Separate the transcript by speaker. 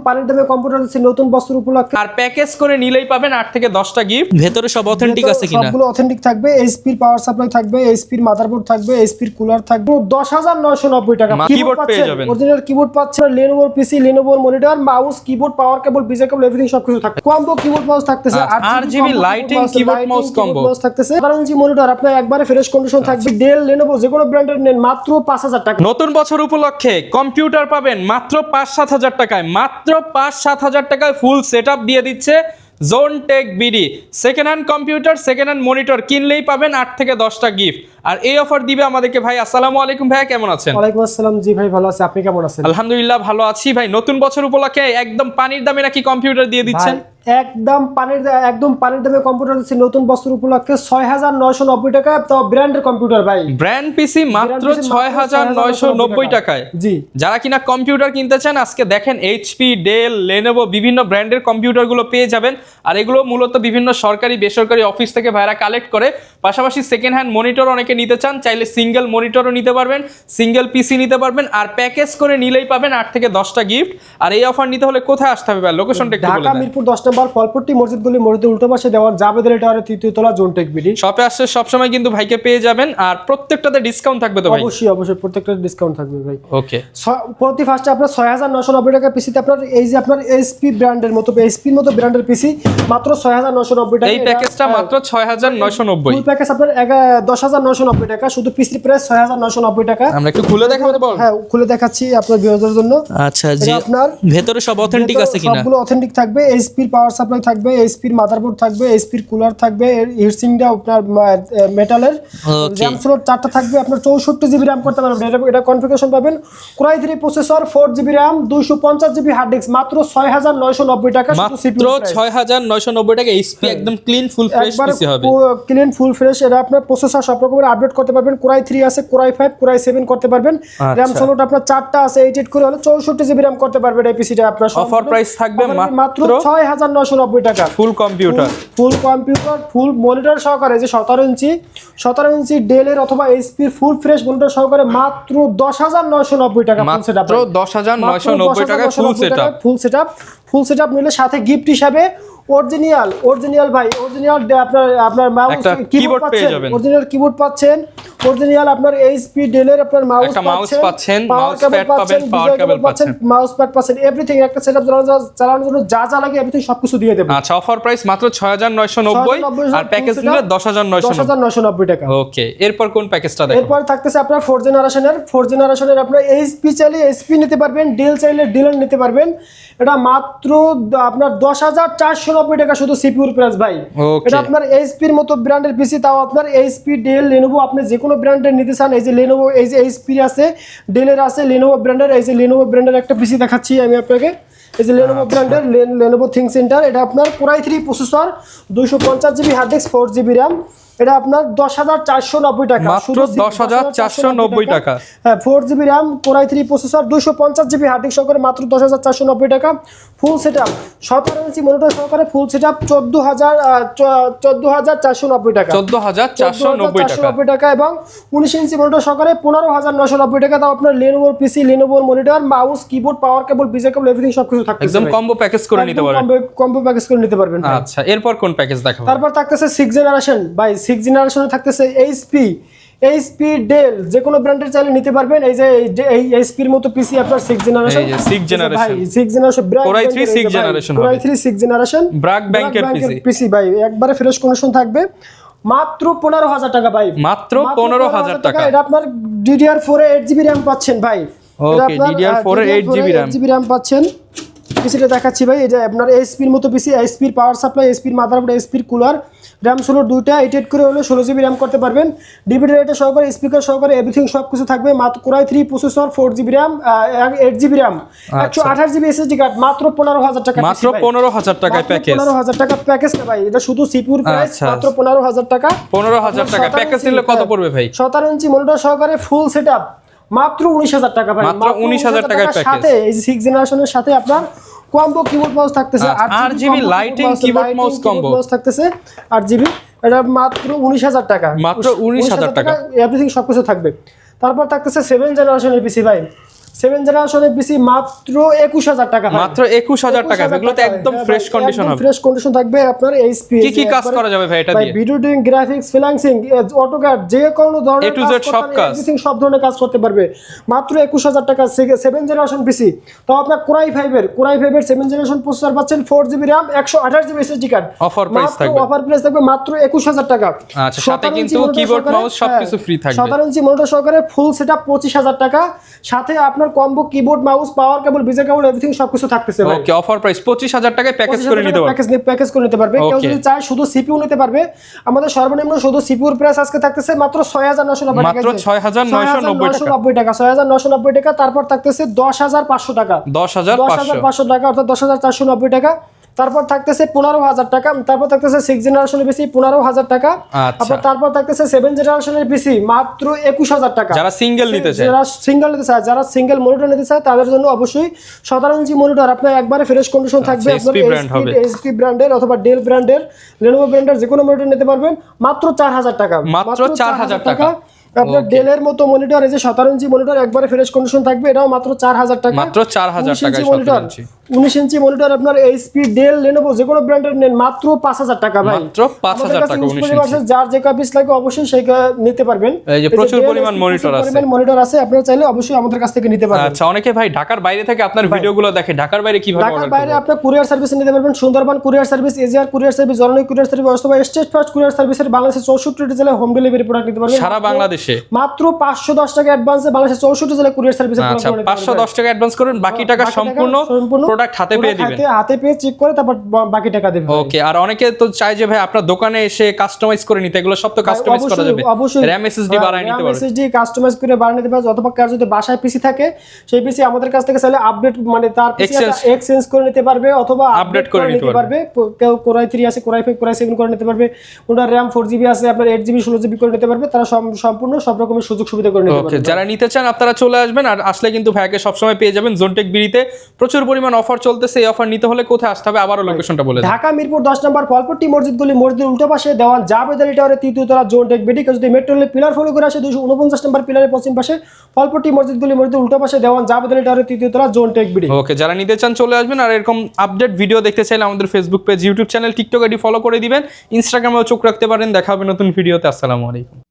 Speaker 1: পানির দামে কম্পিউটার দিচ্ছি নতুন বছর উপলক্ষে।
Speaker 2: আর প্যাকেজ করে নিলেই পাবেন 8 থেকে 10টা গিফট। ভেতরে সব অথেন্টিক আছে কিনা?
Speaker 1: সবগুলো অথেন্টিক থাকবে। এইচপির পাওয়ার সাপ্লাই থাকবে, এইচপির মাদারবোর্ড থাকবে, এইচপির কুলার থাকবে। 10,990 টাকা
Speaker 2: কিবোর্ড পেয়ে যাবেন।
Speaker 1: অরিজিনাল কিবোর্ড পাচ্ছেন, Lenovo পিসি, Lenovo মনিটর, মাউস, কিবোর্ড, পাওয়ার কেবল, বিজে কেবল, এভরিথিং সবকিছু থাকবে। কম্বো কিবোর্ড মাউস থাকতেছে,
Speaker 2: 8GB lighting keyboard mouse combo
Speaker 1: থাকতেছে। 12 ইঞ্চি মনিটর আপনার একবারে ফ্রেশ কন্ডিশন থাকবে। ডেল, Lenovo যে কোনো ব্র্যান্ডের নেন মাত্র 5,000 টাকা।
Speaker 2: নতুন বছর উপলক্ষে কম্পিউটার পাবেন মাত্র 5-7 হাজার টাকায়। মাত্র 5-7 হাজার টাকায় ফুল সেটআপ দিয়ে দিচ্ছে Zonetech BD. Second hand computer, second hand monitor কিনলেই পাবেন 8 থেকে 10টা গিফট। আর এই অফার দিবে আমাদেরকে ভাই। আসসালামু আলাইকুম ভাই, কেমন আছেন?
Speaker 1: ওয়ালাইকুম আসসালাম। জি ভাই ভালো আছি, আপনি কেমন আছেন?
Speaker 2: আলহামদুলিল্লাহ ভালো আছি ভাই। নতুন বছর উপলক্ষে একদম পানির দামে নাকি কম্পিউটার দিয়ে দিচ্ছেন?
Speaker 1: একদম পানির দামে কম্পিউটার দিচ্ছি নতুন বছর উপলক্ষে 6,990 টাকা। তো ব্র্যান্ডের কম্পিউটার ভাই,
Speaker 2: ব্র্যান্ড পিসি মাত্র 6,990 টাকায়।
Speaker 1: জি,
Speaker 2: যারা কিনা কম্পিউটার কিনতে চান আজকে দেখেন এইচপি, ডেল, লেনোভো বিভিন্ন ব্র্যান্ডের কম্পিউটারগুলো পেয়ে যাবেন। আর এগুলো মূলত বিভিন্ন সরকারি বেসরকারি অফিস থেকে ভাইরা কালেক্ট করে। পাশাপাশি সেকেন্ড হ্যান্ড মনিটর অনেকে নিতে চান, চাইলে সিঙ্গেল মনিটরও নিতে পারবেন, সিঙ্গেল পিসি নিতে পারবেন। আর প্যাকেজ করে নিলেই পাবেন 8 থেকে 10টা গিফট। আর এই অফার নিতে হলে কোথায় আসতে হবে ভাই? লোকেশনটা একটু বলে দেন।
Speaker 1: ঢাকা মিরপুর 10 নম্বর ফলপট্টি মসজিদ গলি, মসজিদের উল্টো পাশে দেওয়ার জাবেদ আলী টাওয়ারের 3য় তলা, জোনটেক বিডি।
Speaker 2: শপে আসছে সবসময় কিন্তু ভাইকে পেয়ে যাবেন। আর প্রত্যেকটাতে ডিসকাউন্ট থাকবে তো ভাই?
Speaker 1: অবশ্যই প্রত্যেকটা ডিসকাউন্ট থাকবে ভাই।
Speaker 2: ওকে,
Speaker 1: প্রতি ফার্স্টে আপনার 6,990 টাকা পিসিতে আপনার এই যে আপনার এইচপি ব্র্যান্ডের মতো, এইচপির মতো ব্র্যান্ডের পিসি মাত্র 6,990 টাকা।
Speaker 2: এই প্যাকেজটা মাত্র 6,990।
Speaker 1: ফুল প্যাকেজ আপনার 10,990 টাকা। শুধু পিসির প্রাইস 6,990 টাকা।
Speaker 2: আমরা একটু খুলে দেখাতে পারবো?
Speaker 1: হ্যাঁ, খুলে দেখাচ্ছি আপনার ভিউয়ারদের জন্য।
Speaker 2: আচ্ছা জি,
Speaker 1: আপনার
Speaker 2: ভেতরে সব অথেন্টিক আছে কিনা?
Speaker 1: সবগুলো অথেন্টিক থাকবে। এইচপির পাওয়ার সাপ্লাই থাকবে, এইচপির মাদারবোর্ড থাকবে, এইচপির কুলার থাকবে, হিটসিংটা আপনার মেটালের। র্যাম স্লট 4টা থাকবে। আপনার 64GB র্যাম করতে পারবেন। এটা কনফিগারেশন পাবেন Core i3 processor, 4GB RAM, 250GB hard disk, মাত্র 6,990 টাকা।
Speaker 2: মাত্র 6,990 টাকা। এইচপি একদম ক্লিন ফুল ফ্রেশ পিসি হবে।
Speaker 1: Clean full fresh. এটা আপনার প্রসেসর সব রকমের আপডেট করতে পারবেন। Core i3 আছে, Core i5, Core i7 করতে পারবেন। র্যাম স্লট আপনার 4টা আছে, 8 করে হলে 64GB র্যাম করতে পারবেন। এই পিসিটা আপনার
Speaker 2: অফার প্রাইস থাকবে মাত্র
Speaker 1: 6,990 টাকা।
Speaker 2: ফুল কম্পিউটার,
Speaker 1: ফুল মনিটর সহকারে যে 17 ইঞ্চি ডেলের অথবা এইচপির ফুল ফ্রেশ মনিটর সহকারে মাত্র 10,990 টাকা।
Speaker 2: মাত্র 10,990 টাকা ফুল সেটআপ।
Speaker 1: ফুল সেটআপ নিলে সাথে গিফট হিসাবে অরিজিনাল ভাই, আপনার মাউস, কিবোর্ড পেয়ে যাবেন। অরিজিনাল কিবোর্ড পাচ্ছেন, অরিজিনাল আপনার এইচপি ডেলের আপনার মাউস
Speaker 2: পাচ্ছেন, মাউস প্যাড পাবেন, পাওয়ার কেবল পাচ্ছেন,
Speaker 1: মাউস প্যাড পাচ্ছেন, এভরিথিং। একটা সেটআপ চালানোর জন্য যা লাগে এভরিথিং সবকিছু দিয়ে দেব।
Speaker 2: আচ্ছা, অফার প্রাইস মাত্র 6,990 আর প্যাকেজ নিলে
Speaker 1: 10,990 টাকা।
Speaker 2: ওকে, এরপর কোন প্যাকেজটা দেখো?
Speaker 1: এরপর থাকতেছে আপনার 4 জেনারেশনের আপনার এইচপি চাইলে এইচপি নিতে পারবেন, ডেল চাইলে ডেল নিতে পারবেন। এটা মাত্র আপনার 10,490 টাকা শুধু সিপিইউর প্রাইস ভাই। এটা আপনার এইচপির মতো ব্র্যান্ডের পিসি, তাও আপনার এইচপি, ডেল, Lenovo আপনি যে কোনো ব্র্যান্ডের নিতে চান। এই যে Lenovo, এই যে এইচপি আছে, ডেলের আছে, Lenovo ব্র্যান্ডের। এই যে Lenovo ব্র্যান্ডের একটা পিসি দেখাচ্ছি আমি আপনাকে। এই যে Lenovo ব্র্যান্ডের Lenovo ThinkCentre। এটা আপনার Core i3 processor, 250GB hard disk, 4GB RAM. এটা আপনার 10,490 টাকা,
Speaker 2: মাত্র 10,490 টাকা।
Speaker 1: হ্যাঁ, 4GB RAM, Core i3 processor, 250GB hard disk সহকারে মাত্র 10,490 টাকা। ফুল সেটআপ 17 ইঞ্চি মনিটর সহকারে ফুল সেটআপ 14,490 টাকা।
Speaker 2: 14,490
Speaker 1: টাকা। এবং 19 ইঞ্চি মনিটর সহকারে 15,990 টাকা। তাও আপনার Lenovo পিসি, Lenovo মনিটর, মাউস, কিবোর্ড, পাওয়ার কেবল, বিজে কেবল, এভরিথিং সবকিছু থাকবে।
Speaker 2: একদম কম্বো প্যাকেজ করে নিতে পারবেন।
Speaker 1: কম্বো প্যাকেজ করে নিতে পারবেন।
Speaker 2: আচ্ছা, এরপর কোন প্যাকেজ দেখাবো?
Speaker 1: তারপর থাকতেছে 6 জেনারেশন ভাই। 6 জেনারেশনে থাকতেছে এইচপি, ডেল যে কোনো ব্র্যান্ডের চাইলে নিতে পারবেন। এই যে এই এইচপির মতো পিসি আপনার 6 জেনারেশন।
Speaker 2: এই যে 6 generation,
Speaker 1: 6 generation
Speaker 2: Core i3 6 generation হবে।
Speaker 1: Core i3 6 জেনারেশন
Speaker 2: ব্র্যাক ব্যাংকের
Speaker 1: পিসি ভাই, একবারে ফ্রেশ কন্ডিশন থাকবে। মাত্র 15,000 টাকা ভাই।
Speaker 2: মাত্র 15,000 টাকা।
Speaker 1: এটা আপনার DDR4 এ 8GB র্যাম পাচ্ছেন ভাই।
Speaker 2: ওকে, DDR4 এ 8GB
Speaker 1: র্যাম পাচ্ছেন। পিসিটা দেখাচ্ছি ভাই। এটা আপনার এইচপির মতো পিসি, এইচপির পাওয়ার সাপ্লাই, এইচপির মাদারবোর্ড, এইচপির কুলার, র্যাম স্লট দুইটা, 8 করে হলে 16GB র্যাম করতে পারবেন। ডিভিডি রাইটার সহকারে, স্পিকার সহকারে, এভরিথিং সবকিছু থাকবে। মাত্র Core i3 processor, 4GB RAM, 8GB RAM, 128GB SSD card, মাত্র 15,000 টাকা।
Speaker 2: মাত্র 15,000 টাকায় প্যাকেজ।
Speaker 1: 15,000 টাকা প্যাকেজ না ভাই, এটা শুধু সিপিইউর প্রাইস মাত্র 15,000 টাকা।
Speaker 2: 15,000 টাকা প্যাকেজ নিলে কত পড়বে ভাই?
Speaker 1: 17 ইঞ্চি মনিটর সহকারে ফুল সেটআপ মাত্র 19,000 টাকা ভাই।
Speaker 2: মাত্র 19,000 টাকায় প্যাকেজ।
Speaker 1: সাথে এই 6 জেনারেশনের সাথে আপনার কম্বো কিবোর্ড মাউস থাকতেছে,
Speaker 2: 8GB lighting keyboard mouse combo
Speaker 1: থাকতেছে, 8GB। এটা মাত্র 19,000 টাকা।
Speaker 2: মাত্র 19,000 টাকা
Speaker 1: এভরিথিং সবকিছু থাকবে। তারপর থাকতেছে 7 জেনারেশনের পিসি ভাই। 7 জেনারেশনের পিসি মাত্র 21000 টাকা।
Speaker 2: মাত্র 21000 টাকা, এগুলো তো একদম ফ্রেশ কন্ডিশন হবে।
Speaker 1: ফ্রেশ কন্ডিশন থাকবে আপনার এইচপি।
Speaker 2: কি কাজ করা যাবে ভাই এটা দিয়ে?
Speaker 1: Video editing, graphics, freelancing, AutoCAD, যে কোনো ধরনের
Speaker 2: A to Z সব কাজ,
Speaker 1: এভরিথিং সব ধরনের কাজ করতে পারবে মাত্র 21000 টাকা। 7 জেনারেশন পিসি, তো আপনার কোরাই 5 এর 7 জেনারেশন প্রসেসর পাচ্ছেন, 4GB RAM, 128GB SSD card.
Speaker 2: Offer price থাকবে,
Speaker 1: অফার প্রাইস থাকবে মাত্র 21000 টাকা।
Speaker 2: আচ্ছা, সাথে কিন্তু কিবোর্ড মাউস সবকিছু ফ্রি থাকবে।
Speaker 1: 17 ইঞ্চি মনিটর সহকারে ফুল সেটআপ 25000 টাকা, সাথে আপনার কম্বো কিবোর্ড, মাউস, পাওয়ার কেবল, বিজে কেবল, এভরিথিং সবকিছু থাকতেছে ভাই।
Speaker 2: ওকে, অফার প্রাইস 25000 টাকায় প্যাকেজ করে নিতে পারবে।
Speaker 1: প্যাকেজ করে নিতে পারবে। কেউ যদি চায় শুধু সিপিইউ নিতে পারবে, আমাদের সর্বনিম্ন শুধু সিপিইউর প্রাইস আজকে থাকতেছে মাত্র 6990 টাকা।
Speaker 2: মাত্র 6990
Speaker 1: টাকা, 6990 টাকা। তারপর থাকতেছে 10500 টাকা,
Speaker 2: 10500
Speaker 1: টাকা, অর্থাৎ 10490 টাকা। তারপর থাকতেছে 15000 টাকা। তারপর থাকতেছে 6 জেনারেশনের পিসি 15000 টাকা।
Speaker 2: আচ্ছা,
Speaker 1: তারপর থাকতেছে 7 জেনারেশনের পিসি মাত্র 21000 টাকা।
Speaker 2: যারা সিঙ্গেল নিতে চায়,
Speaker 1: যারা সিঙ্গেল মনিটর নিতে চায় তাদের জন্য অবশ্যই 17 ইঞ্চি মনিটর আপনার একবারে ফ্রেশ কন্ডিশন থাকবে। আপনার এইচপি ব্র্যান্ডের অথবা ডেল ব্র্যান্ডের, লেনোভো ব্র্যান্ডের যে কোনো মনিটর নিতে পারবেন মাত্র 4000 টাকা।
Speaker 2: মাত্র 4000 টাকা।
Speaker 1: আপনার ডেলের মতো মনিটর, এই যে 17 ইঞ্চি মনিটর একবারে ফ্রেশ কন্ডিশন থাকবে, এটাও মাত্র 4000 টাকা।
Speaker 2: মাত্র 4000 টাকা।
Speaker 1: 19 ইঞ্চি মনিটর আপনার এইচপি, ডেল, লেনোভো যে কোনো ব্র্যান্ডের নেন মাত্র 5000 টাকা ভাই।
Speaker 2: মাত্র 5000 টাকা। 19 ইঞ্চি,
Speaker 1: যার যে পিস লাগে অবশ্যই সেটা নিতে পারবেন।
Speaker 2: এই যে প্রচুর পরিমাণ মনিটর আছে,
Speaker 1: মনিটর আছে, আপনারা চাইলে অবশ্যই আমাদের কাছ থেকে নিতে পারবেন।
Speaker 2: আচ্ছা, অনেকে ভাই ঢাকার বাইরে থেকে আপনার ভিডিওগুলো দেখে, ঢাকার বাইরে কিভাবে অর্ডার করবে?
Speaker 1: ঢাকার বাইরে আপনি কুরিয়ার সার্ভিস নিতে পারবেন। Sundarban courier service, AGR courier service, জননী কুরিয়ার সার্ভিস অথবা স্টেট ফার্স্ট কুরিয়ার সার্ভিসের বাংলাদেশের 64 জেলায় হোম ডেলিভারি প্রোডাক্ট নিতে পারবেন
Speaker 2: সারা বাংলাদেশে।
Speaker 1: মাত্র 510 টাকা অ্যাডভান্সে বাংলাদেশের 64 জেলায় কুরিয়ার সার্ভিসে।
Speaker 2: আচ্ছা, 510 টাকা অ্যাডভান্স করুন, বাকি টাকা সম্পূর্ণ প্রোডাক্ট হাতে পেয়ে দিবেন।
Speaker 1: হাতে পেয়ে চেক করে তারপর বাকি টাকা দেবেন।
Speaker 2: ওকে, আর অনেকে তো চায় যে ভাই আপনার দোকানে এসে কাস্টমাইজ করে নিতে, এগুলো সব তো কাস্টমাইজ করা যাবে।
Speaker 1: অবশ্যই
Speaker 2: RAM SSD বাড়ায় নিতে পারবে,
Speaker 1: SSD কাস্টমাইজ করে বাড়ায় নিতে পারবে। অথবা কার যদি বাসায় পিসি থাকে, সেই পিসি আমাদের কাছ থেকে চাইলে আপডেট মানে তার পিসি এক্সচেঞ্জ করে নিতে পারবে অথবা আপডেট করে নিতে পারবে। কেউ কোরাই 3 আছে, কোরাই 5, কোরাই 7 করে নিতে পারবে। ওটা RAM 4GB আছে, আপনার 8GB 16GB করে নিতে পারবে। তারা সম্পূর্ণ সব রকমের সুযোগ সুবিধা করে নিতে পারবে।
Speaker 2: ওকে, যারা নিতে চান আপনারা চলে আসবেন, আর আসলে কিন্তু ভাইকে সবসময় পেয়ে যাবেন। জোনটেক বিড়িতে প্রচুর পরিমাণ অফার চলতেছে। এই অফার নিতে হলে কোথায় আসতে হবে, আবারও লোকেশনটা বলে দেন।
Speaker 1: ঢাকা মিরপুর 10 নম্বর ফলপট্টি মসজিদ গলি, মসজিদের উল্টো পাশে দেওয়ান জাবেদ আলী টাওয়ারের 3য় তলা, জোনটেক বিডি। যদি মেট্রো রেলের পিলার ফলো করে আসে 249 নম্বর পিলারের পশ্চিম পাশে, ফলপট্টি মসজিদ গলি, মসজিদের উল্টো পাশে দেওয়ান জাবেদ আলী টাওয়ারের 3য় তলা, জোনটেক বিডি।
Speaker 2: ওকে, যারা নিতে চান চলে আসবেন। আর এরকম আপডেট ভিডিও দেখতে চাইলে আমাদের Facebook page, YouTube channel, TikTok ID follow করে দিবেন। ইনস্টাগ্রামেও চোখ রাখতে পারেন। দেখা হবে নতুন ভিডিওতে। আসসালামু আলাইকুম।